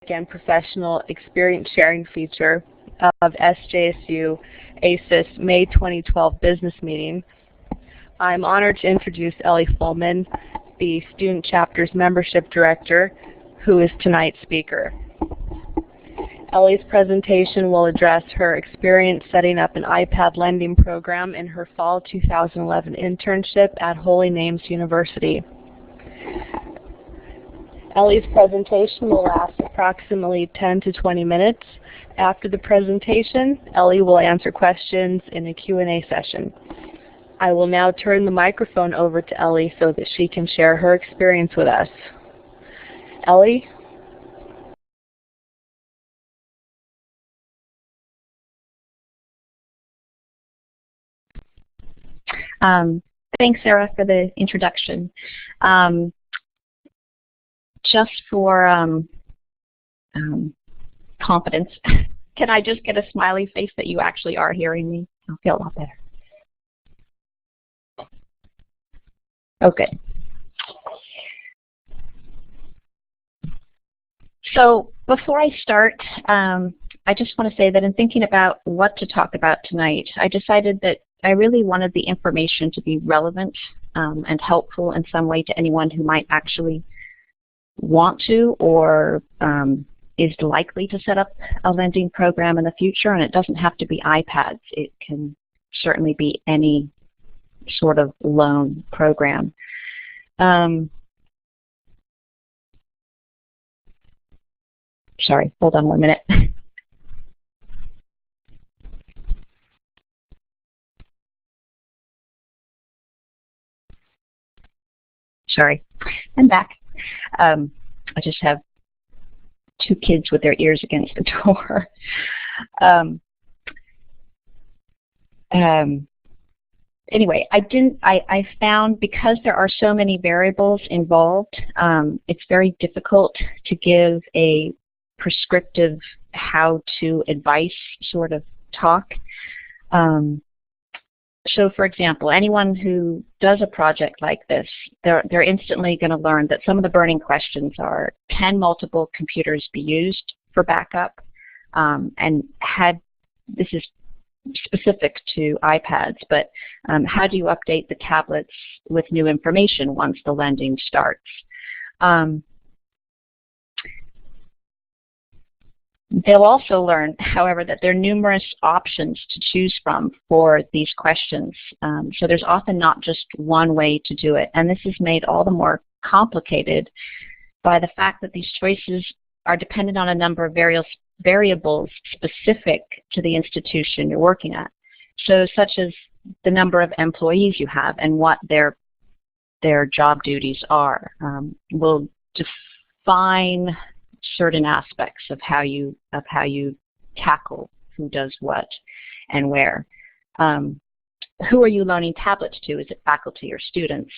and professional experience sharing feature of SJSU ASIS May 2012 business meeting. I'm honored to introduce Ellie Fullman, the Student Chapter's Membership Director, who is tonight's speaker. Ellie's presentation will address her experience setting up an iPad lending program in her fall 2011 internship at Holy Names University. Ellie's presentation will last approximately 10 to 20 minutes. After the presentation, Ellie will answer questions in a Q&A session. I will now turn the microphone over to Ellie so that she can share her experience with us. Ellie? Thanks, Sarah, for the introduction. Just for confidence, can I just get a smiley face that you actually are hearing me? I'll feel a lot better. Okay. So before I start, I just want to say that in thinking about what to talk about tonight, I decided that I really wanted the information to be relevant and helpful in some way to anyone who might actually want to or is likely to set up a lending program in the future. And it doesn't have to be iPads. It can certainly be any sort of loan program. Sorry, hold on 1 minute. Sorry, I'm back. I just have two kids with their ears against the door. Anyway, I found because there are so many variables involved, it's very difficult to give a prescriptive how-to advice sort of talk. So for example, anyone who does a project like this, they're instantly going to learn that some of the burning questions are, can multiple computers be used for backup? And this is specific to iPads, but how do you update the tablets with new information once the lending starts? They'll also learn, however, that there are numerous options to choose from for these questions. So there's often not just one way to do it. And this is made all the more complicated by the fact that these choices are dependent on a number of variables specific to the institution you're working at. So such as the number of employees you have and what their job duties are will define certain aspects of how you tackle who does what and where. Who are you loaning tablets to? Is it faculty or students?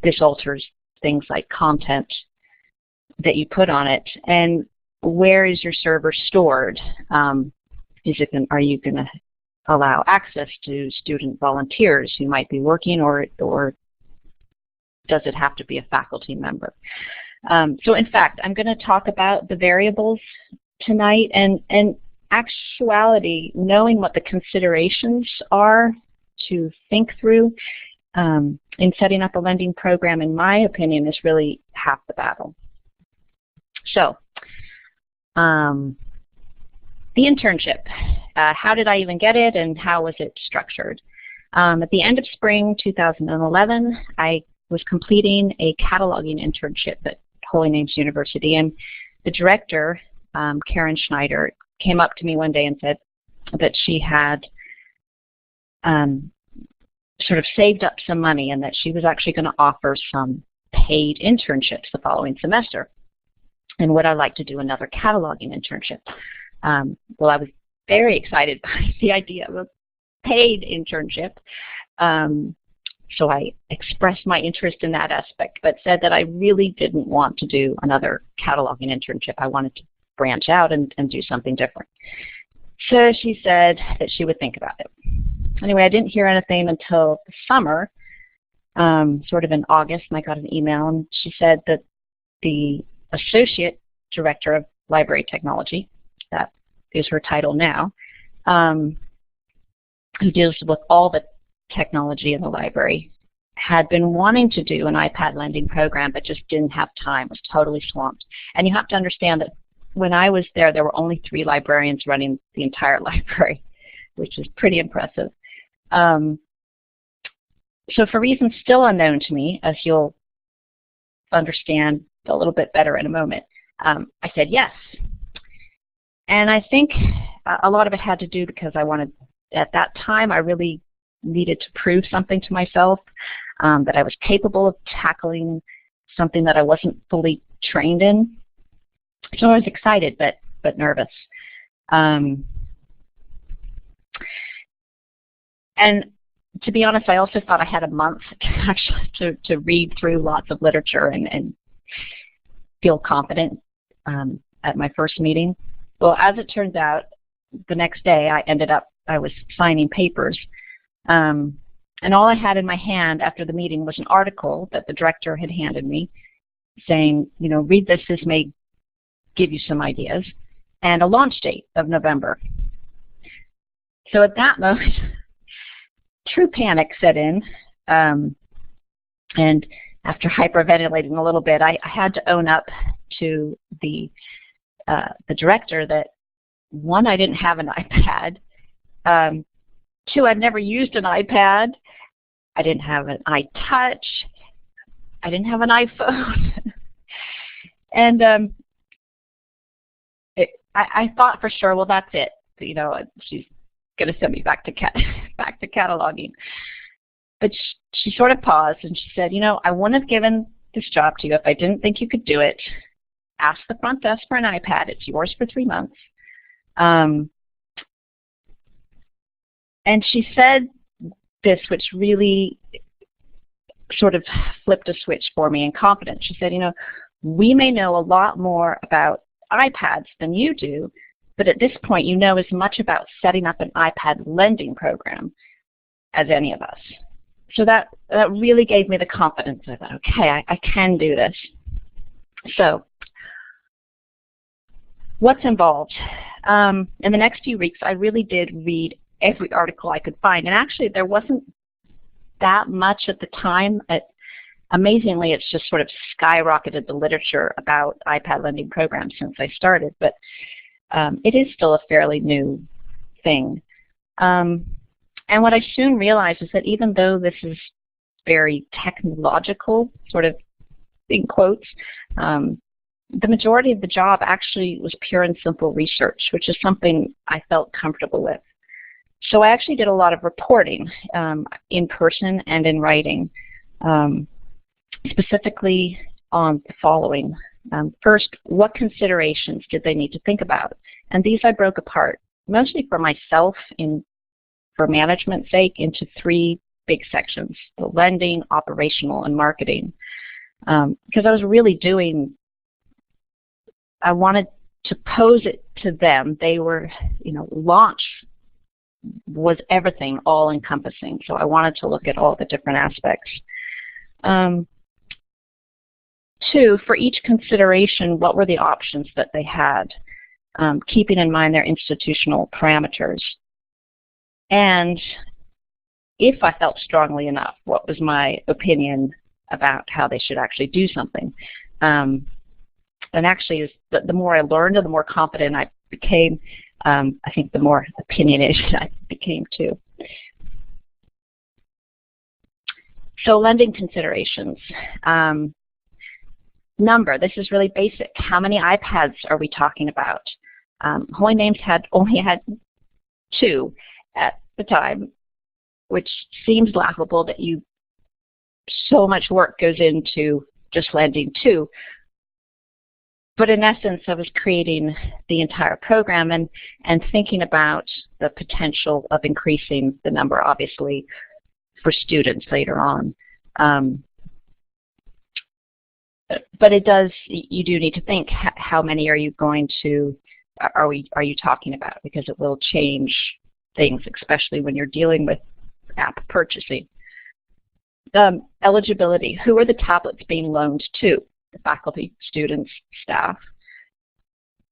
This alters things like content that you put on it. And where is your server stored? Are you going to allow access to student volunteers who might be working, or does it have to be a faculty member? So in fact, I'm going to talk about the variables tonight, and in actuality, knowing what the considerations are to think through in setting up a lending program, in my opinion, is really half the battle. So, the internship, how did I even get it and how was it structured? At the end of spring 2011, I was completing a cataloging internship at Holy Names University, and the director, Karen Schneider, came up to me one day and said that she had sort of saved up some money and that she was actually going to offer some paid internships the following semester. And would I like to do another cataloging internship? Well, I was very excited by the idea of a paid internship. So I expressed my interest in that aspect, but said that I really didn't want to do another cataloging internship. I wanted to branch out and do something different. So she said that she would think about it. Anyway, I didn't hear anything until the summer, sort of in August, and I got an email, and she said that the Associate Director of Library Technology, that is her title now, who deals with all the technology in the library, had been wanting to do an iPad lending program but just didn't have time, was totally swamped. And you have to understand that when I was there, there were only 3 librarians running the entire library, which is pretty impressive. So for reasons still unknown to me, as you'll understand a little bit better in a moment, I said yes. And I think a lot of it had to do because I wanted, at that time, I really needed to prove something to myself, that I was capable of tackling something that I wasn't fully trained in. So I was excited but nervous. And to be honest, I also thought I had a month actually to read through lots of literature and feel confident at my first meeting. Well, as it turns out, the next day I was signing papers. And all I had in my hand after the meeting was an article that the director had handed me saying, you know, read this may give you some ideas, and a launch date of November. So at that moment, true panic set in, and after hyperventilating a little bit, I had to own up to the director that, 1, I didn't have an iPad, 2, I'd never used an iPad, I didn't have an iTouch, I didn't have an iPhone, and I thought for sure, well, that's it. You know, she's going to send me back to cataloging. But she sort of paused and she said, you know, I wouldn't have given this job to you if I didn't think you could do it. Ask the front desk for an iPad. It's yours for 3 months. And she said this, which really sort of flipped a switch for me in confidence. She said, you know, we may know a lot more about iPads than you do, but at this point you know as much about setting up an iPad lending program as any of us. So that really gave me the confidence. I thought, okay, I can do this. So what's involved? In the next few weeks, I really did read every article I could find. And actually, there wasn't that much at the time. Amazingly, it's just sort of skyrocketed the literature about iPad lending programs since I started. But it is still a fairly new thing. And what I soon realized is that even though this is very technological, sort of in quotes, the majority of the job actually was pure and simple research, which is something I felt comfortable with. So I actually did a lot of reporting in person and in writing, specifically on the following. First, what considerations did they need to think about? And these I broke apart, mostly for myself for management's sake, into 3 big sections: the lending, operational, and marketing. Because I was really I wanted to pose it to them. They were, you know, launch was everything, all encompassing. So I wanted to look at all the different aspects. 2, for each consideration, what were the options that they had, keeping in mind their institutional parameters. And if I felt strongly enough, what was my opinion about how they should actually do something. And actually, the more I learned and the more confident I became, I think the more opinionated I became too. So lending considerations. Number, this is really basic. How many iPads are we talking about? Holy Names only had 2 at the time, which seems laughable that so much work goes into just lending 2. But in essence, I was creating the entire program and thinking about the potential of increasing the number, obviously, for students later on. But you do need to think, how many are you talking about? Because it will change things, especially when you're dealing with app purchasing. Eligibility, who are the tablets being loaned to? the faculty, students, staff.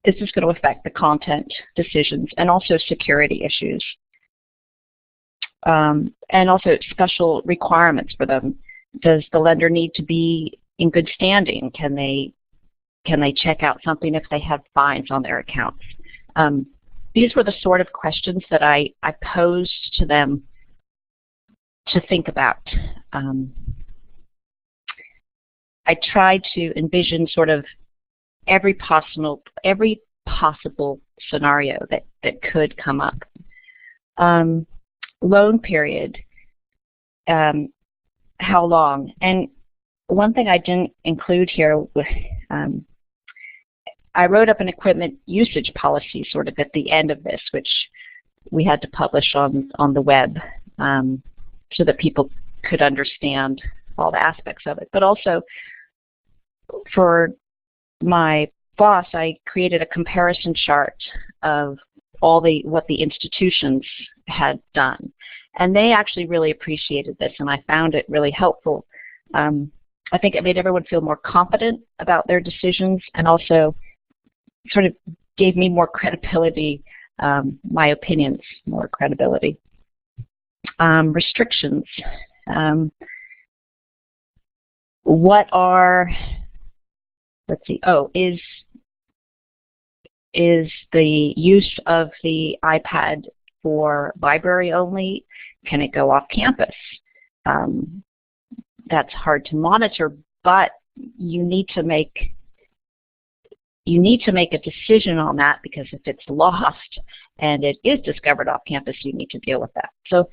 This is going to affect the content decisions and also security issues. And also special requirements for them. Does the lender need to be in good standing? Can they check out something if they have fines on their accounts? These were the sort of questions that I posed to them to think about. I tried to envision sort of every possible scenario that could come up. Loan period, how long? And one thing I didn't include here, I wrote up an equipment usage policy sort of at the end of this, which we had to publish on the web so that people could understand all the aspects of it. But also for my boss, I created a comparison chart of what the institutions had done. And they actually really appreciated this, and I found it really helpful. I think it made everyone feel more confident about their decisions, and also sort of gave me more credibility, my opinions more credibility. Restrictions. What are, let's see, is the use of the iPad for library only? Can it go off campus? That's hard to monitor, but you need to make a decision on that, because if it's lost and it is discovered off campus, you need to deal with that. So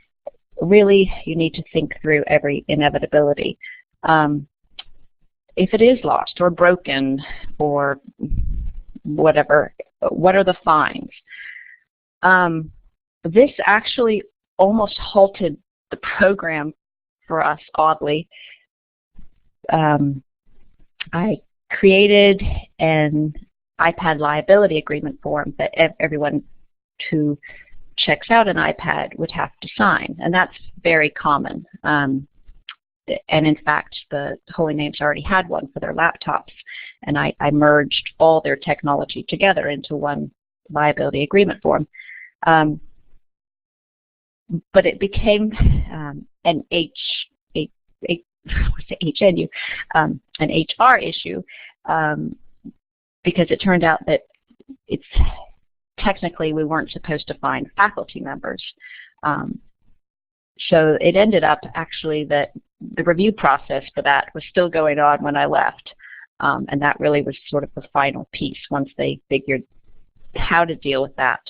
really, you need to think through every inevitability. If it is lost or broken or whatever, what are the fines? This actually almost halted the program for us, oddly. I created an iPad liability agreement form that everyone who checks out an iPad would have to sign, and that's very common. And in fact, the Holy Names already had one for their laptops, and I merged all their technology together into one liability agreement form. But it became an HR issue, because it turned out that technically we weren't supposed to fine faculty members. So it ended up actually that the review process for that was still going on when I left, and that really was sort of the final piece. Once they figured how to deal with that,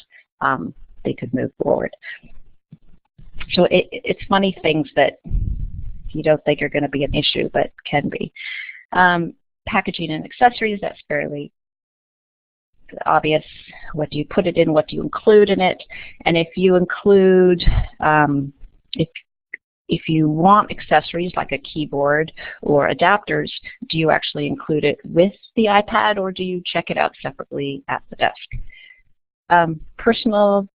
they could move forward. So it's funny things that you don't think are going to be an issue, but can be. Packaging and accessories, that's fairly obvious. What do you put it in? What do you include in it? And if you include, if you want accessories like a keyboard or adapters, do you actually include it with the iPad, or do you check it out separately at the desk? Personal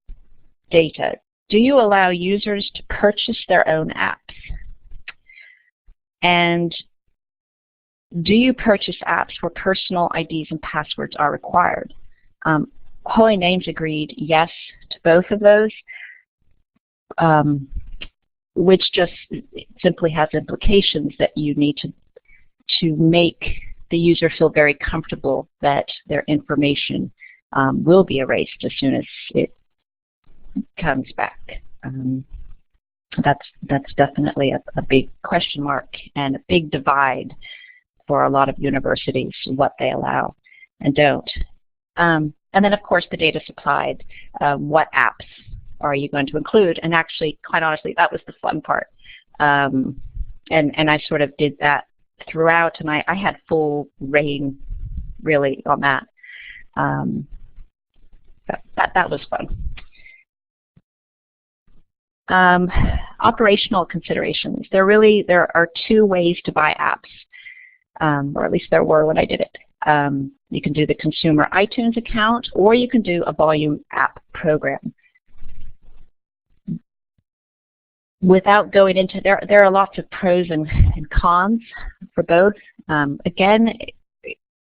data. Do you allow users to purchase their own apps? And do you purchase apps where personal IDs and passwords are required? Holy Names agreed yes to both of those, which just simply has implications that you need to make the user feel very comfortable that their information will be erased as soon as it comes back. That's definitely a big question mark and a big divide for a lot of universities, what they allow and don't. And then, of course, the data supplied. What apps are you going to include? And actually, quite honestly, that was the fun part. And I sort of did that throughout, and I had full reign, really, on that. That was fun. Operational considerations. There are two ways to buy apps, or at least there were when I did it. You can do the consumer iTunes account, or you can do a volume app program. Without going into there are lots of pros and cons for both. Again,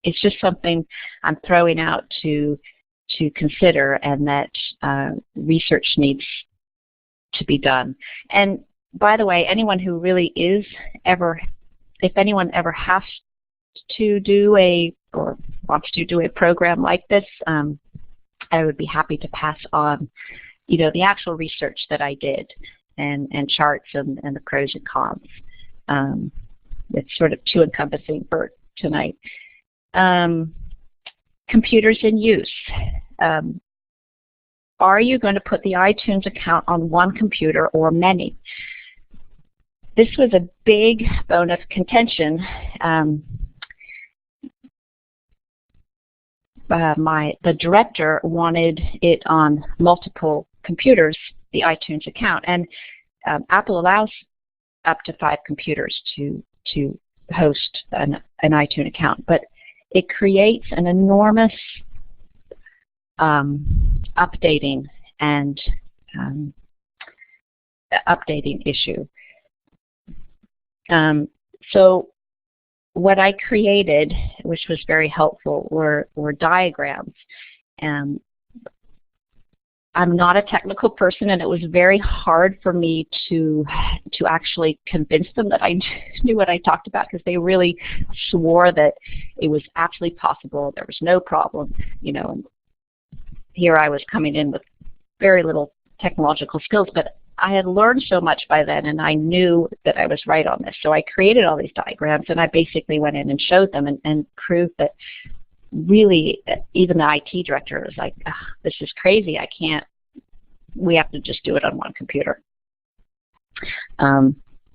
it's just something I'm throwing out to consider, and that research needs to be done. And by the way, anyone who really is if anyone ever has to do or wants to do a program like this, I would be happy to pass on, the actual research that I did, and charts and the pros and cons. It's sort of too encompassing for tonight. Computers in use. Are you going to put the iTunes account on one computer or many? This was a big bone of contention. The director wanted it on multiple computers, the iTunes account, and Apple allows up to 5 computers to host an iTunes account, but it creates an enormous updating issue. So what I created, which was very helpful, were diagrams. I'm not a technical person, and it was very hard for me to actually convince them that I knew what I talked about, because they really swore that it was absolutely possible, there was no problem, and here I was coming in with very little technological skills, but I had learned so much by then, and I knew that I was right on this. So I created all these diagrams, and I basically went in and showed them and proved that really, even the IT director was like, this is crazy, we have to just do it on one computer.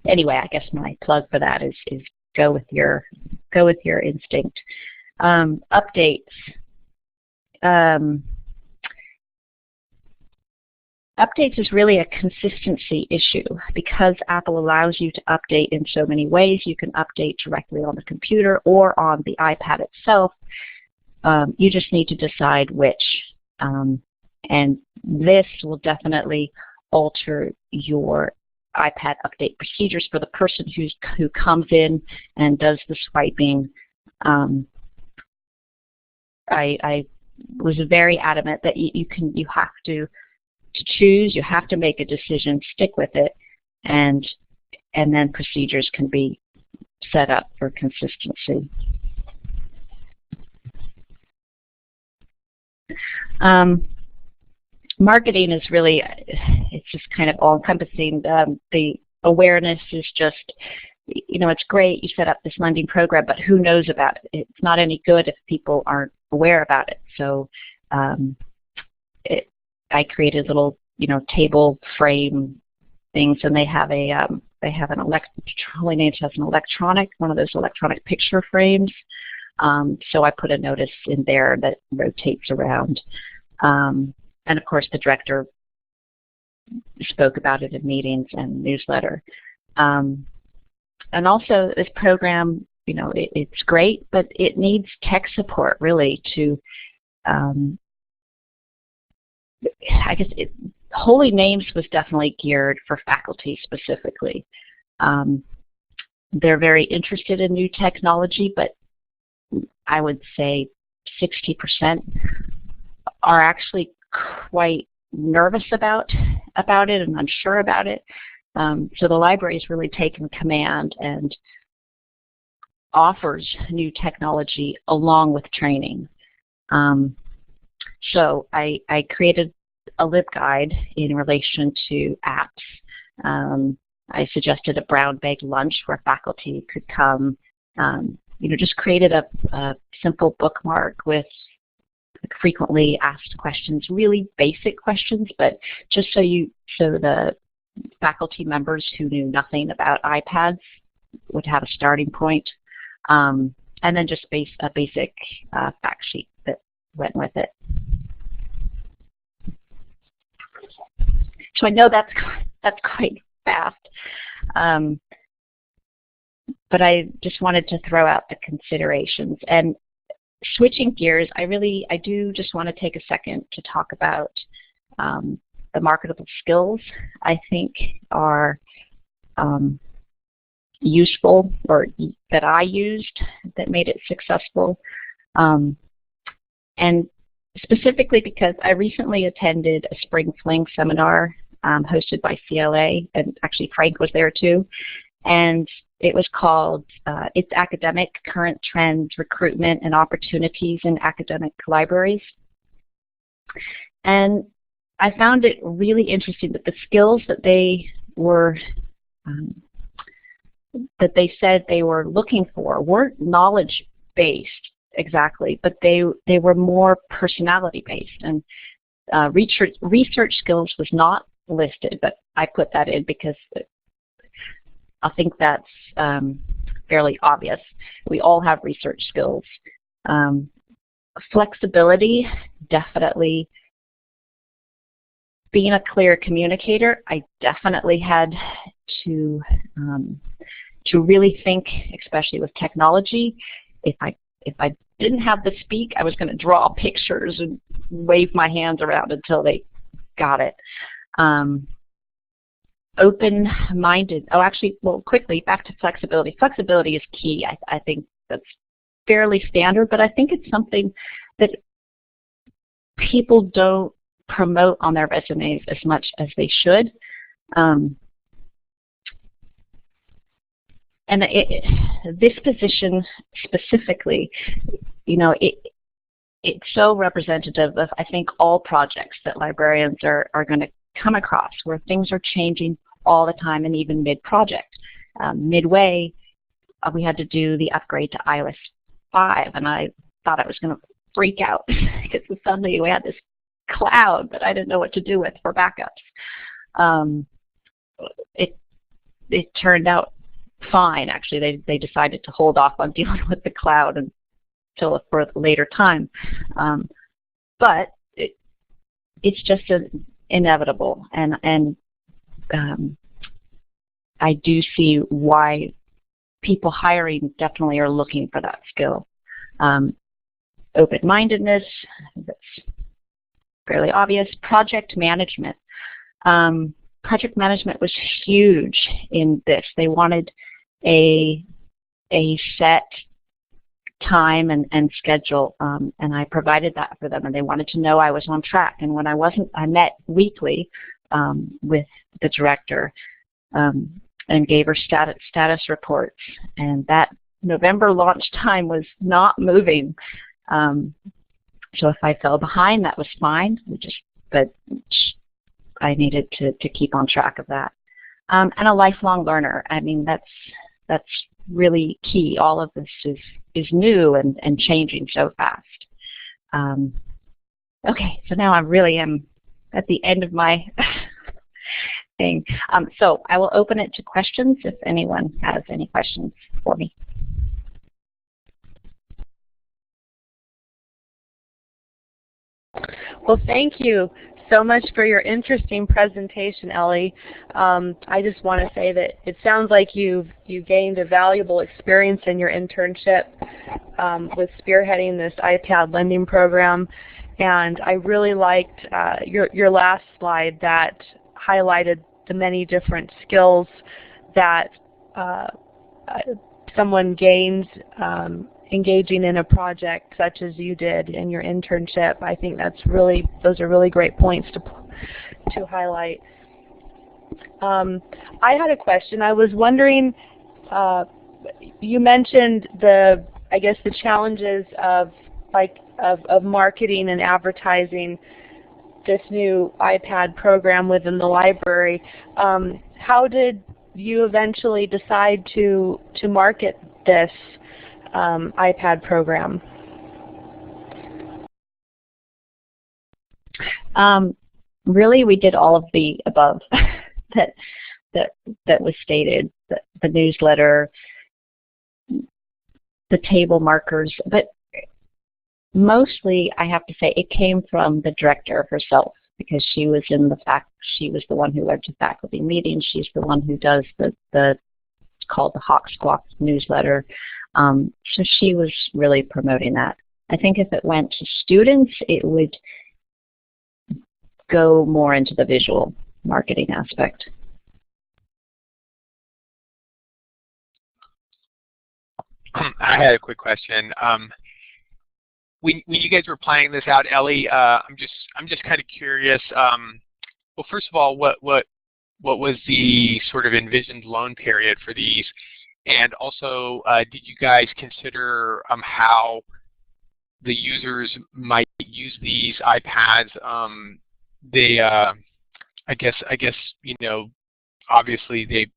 Anyway, I guess my plug for that is go with your instinct. Updates. Updates is really a consistency issue. Because Apple allows you to update in so many ways, you can update directly on the computer or on the iPad itself. You just need to decide which. And this will definitely alter your iPad update procedures for the person who comes in and does the swiping. I was very adamant that you have to choose, you have to make a decision, stick with it, and then procedures can be set up for consistency. Marketing is really, it's just kind of all-encompassing. The awareness is just, it's great you set up this lending program, but who knows about it? It's not any good if people aren't aware about it. So I created little, table frame things, and they have an Trolley Names has an one of those electronic picture frames. So I put a notice in there that rotates around. And of course, the director spoke about it in meetings and newsletter. And also, this program, it's great, but it needs tech support really to. I guess Holy Names was definitely geared for faculty specifically. They're very interested in new technology, but I would say 60% are actually quite nervous about it and unsure about it. So the library's really taken command and offers new technology along with training. So I created a LibGuide in relation to apps. I suggested a brown bag lunch where faculty could come. Just created a simple bookmark with frequently asked questions, really basic questions, but just so the faculty members who knew nothing about iPads would have a starting point, and then just a basic fact sheet that went with it. So I know that's quite fast, but I just wanted to throw out the considerations. And switching gears, I do just want to take a second to talk about the marketable skills I think are useful, or that I used that made it successful. And specifically because I recently attended a Spring Fling seminar hosted by CLA, and actually Frank was there too. And it was called It's Academic, Current Trends, Recruitment, and Opportunities in Academic Libraries. And I found it really interesting that the skills that they were that they said they were looking for weren't knowledge-based exactly, but they were more personality-based. And research skills was not listed, but I put that in because I think that's fairly obvious. We all have research skills. Flexibility, definitely. Being a clear communicator, I definitely had to really think, especially with technology. If I didn't have the speak, I was going to draw pictures and wave my hands around until they got it. Open-minded. Oh, actually, well, quickly, back to flexibility. Flexibility is key. I think that's fairly standard, but I think it's something that people don't promote on their resumes as much as they should. And this position specifically, you know, it's so representative of, I think, all projects that librarians are going to come across, where things are changing all the time, and even mid-project. Midway, we had to do the upgrade to iOS 5, and I thought I was going to freak out because suddenly we had this cloud that I didn't know what to do with for backups. It turned out fine, actually. They decided to hold off on dealing with the cloud until a later time. But it's just inevitable, and I do see why people hiring definitely are looking for that skill. Open-mindedness, that's fairly obvious. Project management. Project management was huge in this. They wanted a set time and schedule, and I provided that for them, and they wanted to know I was on track. And when I wasn't, I met weekly with the director and gave her status reports. And that November launch time was not moving. So if I fell behind, that was fine. But I needed to keep on track of that. And a lifelong learner. I mean, that's really key. All of this is new and changing so fast. Okay, so now I really am at the end of my thing. So I will open it to questions if anyone has any questions for me. Well, thank you so much for your interesting presentation, Ellie. I just want to say that it sounds like you gained a valuable experience in your internship with spearheading this iPad lending program, and I really liked your last slide that highlighted the many different skills that someone gains engaging in a project such as you did in your internship. I think those are really great points to highlight. I had a question. I was wondering, you mentioned the challenges of marketing and advertising this new iPad program within the library. How did you eventually decide to market this iPad program? Really, we did all of the above that was stated. The newsletter, the table markers, but mostly, I have to say, it came from the director herself, because she was she was the one who went to faculty meetings. She's the one who does called the Hawk Squawk newsletter. So she was really promoting that. I think if it went to students, it would go more into the visual marketing aspect. I had a quick question. when you guys were planning this out, Ellie, I'm just kind of curious. Well, first of all, what was the sort of envisioned loan period for these, and also did you guys consider how the users might use these iPads? I guess you know, obviously they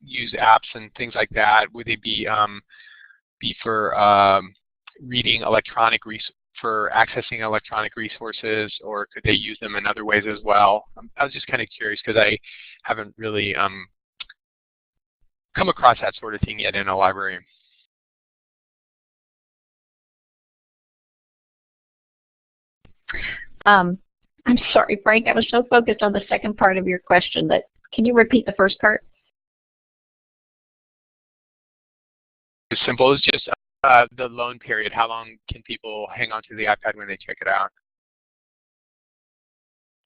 use apps and things like that. Would they be for reading for accessing electronic resources, or could they use them in other ways as well? I was just kind of curious because I haven't really come across that sort of thing yet in a library. I'm sorry, Frank. I was so focused on the second part of your question that, can you repeat the first part? It's simple. It's just the loan period. How long can people hang on to the iPad when they check it out?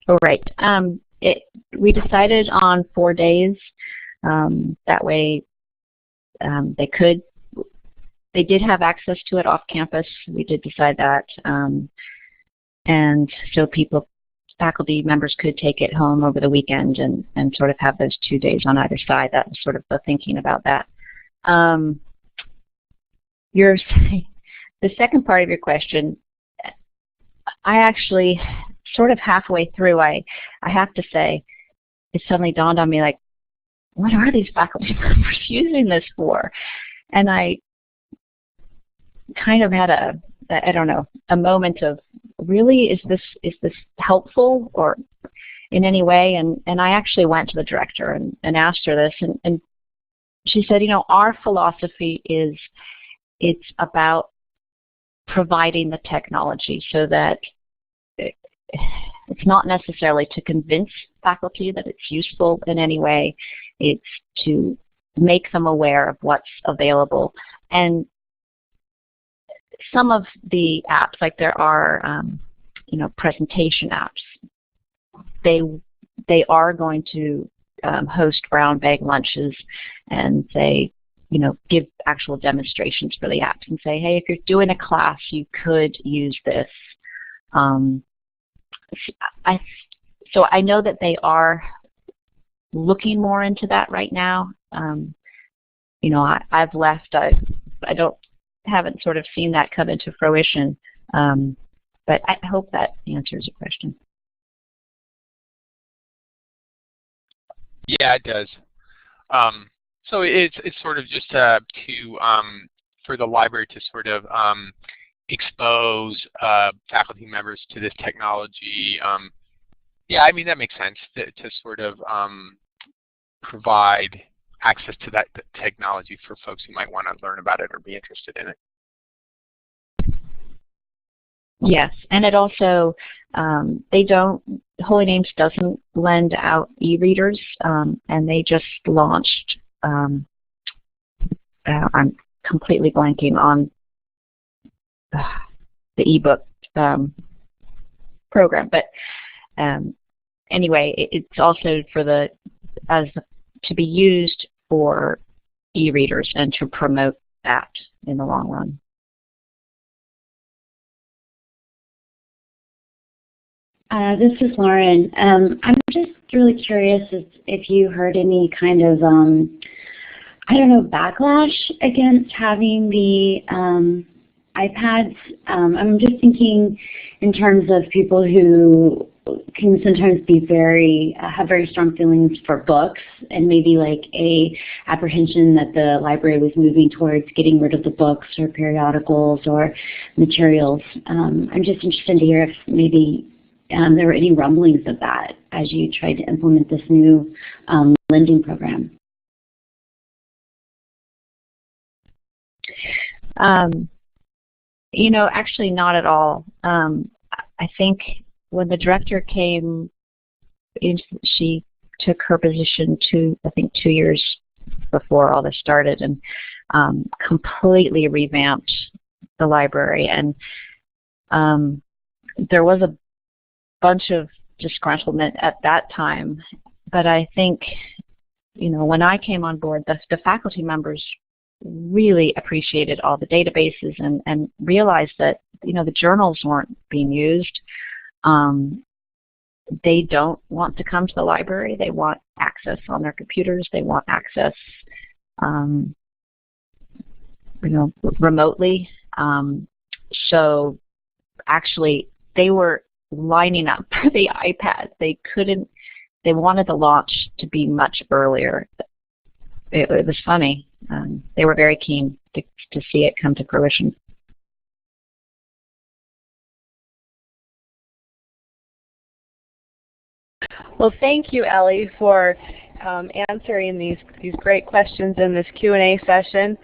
Oh, right. We decided on 4 days. That way they did have access to it off campus. We did decide that. And so faculty members could take it home over the weekend and sort of have those 2 days on either side. That was sort of the thinking about that. The second part of your question, I actually sort of halfway through, I have to say, it suddenly dawned on me, like, what are these faculty members using this for? And I kind of had a moment of, really, is this helpful or in any way? And I actually went to the director and asked her this, and she said, you know, our philosophy is it's about providing the technology so that it's not necessarily to convince faculty that it's useful in any way. It's to make them aware of what's available. And some of the apps, like there are, you know, presentation apps, they are going to host brown bag lunches and say, you know, give actual demonstrations for the apps and say, hey, if you're doing a class, you could use this. So I know that they are looking more into that right now. You know, I've left. I haven't sort of seen that come into fruition. But I hope that answers your question. Yeah, it does. So it's sort of just for the library to sort of expose faculty members to this technology. Yeah, I mean, that makes sense to sort of provide access to that technology for folks who might want to learn about it or be interested in it. Yes, and it also, Holy Names doesn't lend out e-readers, and they just launched, I'm completely blanking on the ebook program, but anyway, it's also to be used for e-readers and to promote that in the long run. This is Lauren. I'm just really curious if you heard any kind of, I don't know, backlash against having the iPads. I'm just thinking in terms of people who can sometimes be have very strong feelings for books, and maybe like a apprehension that the library was moving towards getting rid of the books or periodicals or materials. I'm just interested to hear if maybe there were any rumblings of that as you tried to implement this new lending program. You know, actually not at all. I think when the director came in, she took her position I think 2 years before all this started, and completely revamped the library. And there was a bunch of disgruntlement at that time, but I think, you know, when I came on board, the faculty members really appreciated all the databases and realized that, the journals weren't being used. They don't want to come to the library. They want access on their computers. They want access, remotely. So actually, they were lining up for the iPad. They wanted the launch to be much earlier. It was funny. They were very keen to see it come to fruition. Well, thank you, Ellie, for answering these great questions in this Q&A session.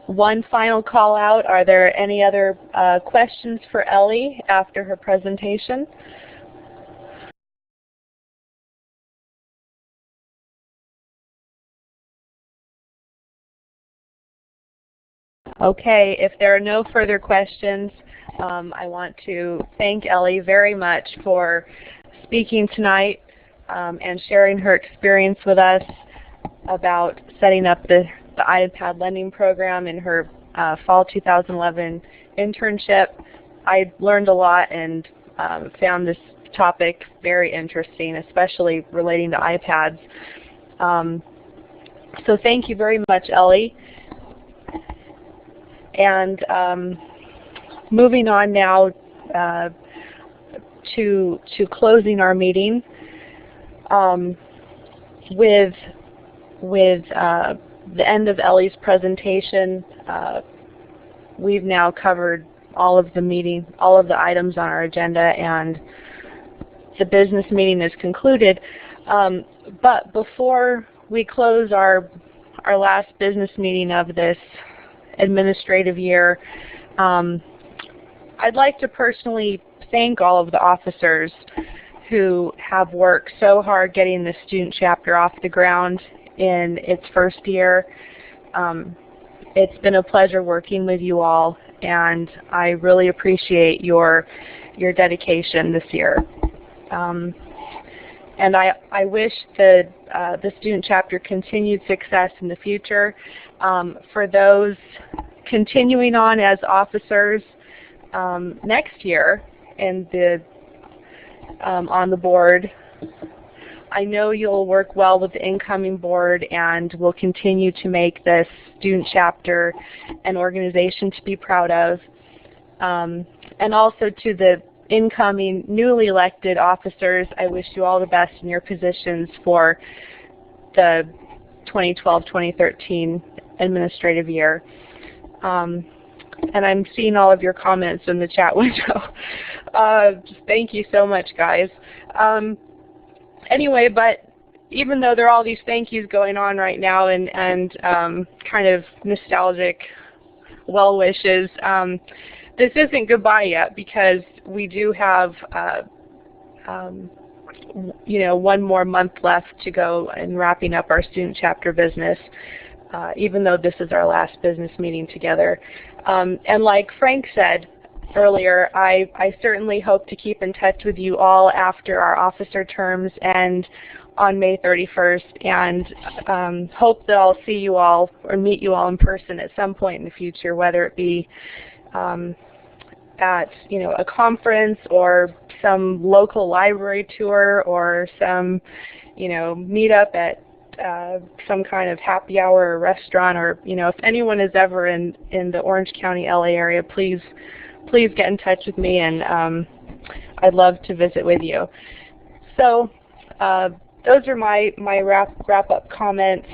One final call out, are there any other questions for Ellie after her presentation? Okay, if there are no further questions, I want to thank Ellie very much for speaking tonight and sharing her experience with us about setting up the iPad lending program in her fall 2011 internship. I learned a lot and found this topic very interesting, especially relating to iPads. So thank you very much, Ellie. And moving on now to closing our meeting with the end of Ellie's presentation. We've now covered all of the items on our agenda, and the business meeting is concluded. But before we close our last business meeting of this administrative year, I'd like to personally thank all of the officers who have worked so hard getting the student chapter off the ground in its first year. It's been a pleasure working with you all, and I really appreciate your dedication this year. And I wish the student chapter continued success in the future. For those continuing on as officers next year on the board, I know you'll work well with the incoming board and will continue to make this student chapter an organization to be proud of. And also to the incoming newly elected officers, I wish you all the best in your positions for the 2012-2013 administrative year. And I'm seeing all of your comments in the chat window. Thank you so much, guys. Anyway, but even though there are all these thank yous going on right now and kind of nostalgic well wishes, this isn't goodbye yet, because we do have one more month left to go in wrapping up our student chapter business, even though this is our last business meeting together. And like Frank said earlier, I certainly hope to keep in touch with you all after our officer terms end on May 31st, and hope that I'll see you all or meet you all in person at some point in the future, whether it be at a conference or some local library tour or some meetup at some kind of happy hour or restaurant, or if anyone is ever in the Orange County, LA area, please get in touch with me, and I'd love to visit with you. So those are my wrap-up comments.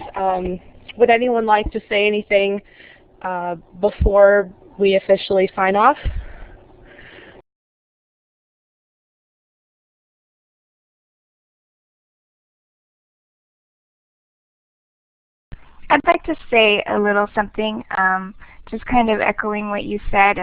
Would anyone like to say anything before we officially sign off? I'd like to say a little something, just kind of echoing what you said.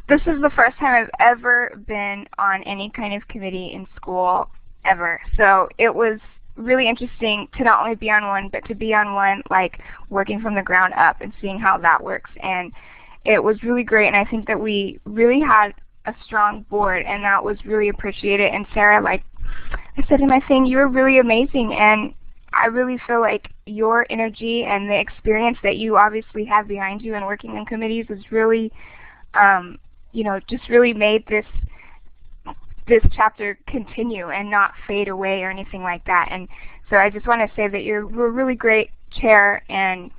This is the first time I've ever been on any kind of committee in school, ever. So it was really interesting to not only be on one, but to be on one like working from the ground up and seeing how that works. And it was really great, and I think that we really had a strong board, and that was really appreciated. And Sarah, like I said in my thing, you were really amazing, and I really feel like your energy and the experience that you obviously have behind you in working in committees is really, just really made this chapter continue and not fade away or anything like that. And so I just want to say that you're a really great chair and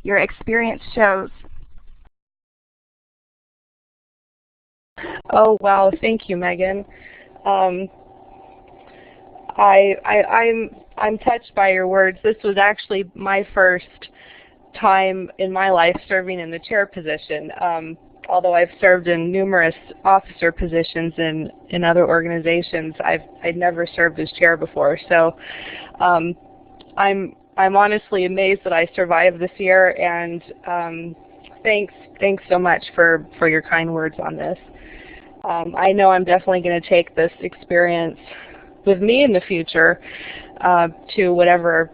your experience shows. Oh wow, thank you, Megan. I'm touched by your words. This was actually my first time in my life serving in the chair position. Although I've served in numerous officer positions in other organizations, I'd never served as chair before. So I'm honestly amazed that I survived this year, and thanks so much for your kind words on this. I know I'm definitely going to take this experience with me in the future to whatever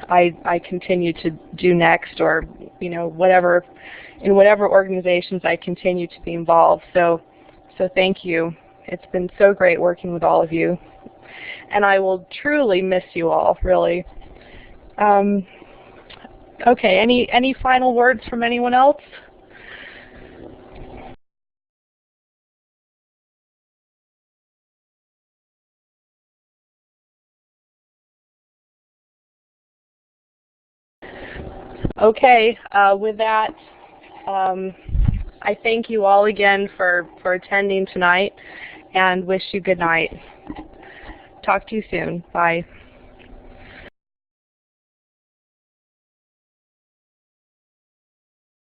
I continue to do next, or in whatever organizations I continue to be involved. So thank you. It's been so great working with all of you, and I will truly miss you all, really. Okay, any final words from anyone else? Okay, with that, I thank you all again for attending tonight and wish you good night. Talk to you soon. Bye.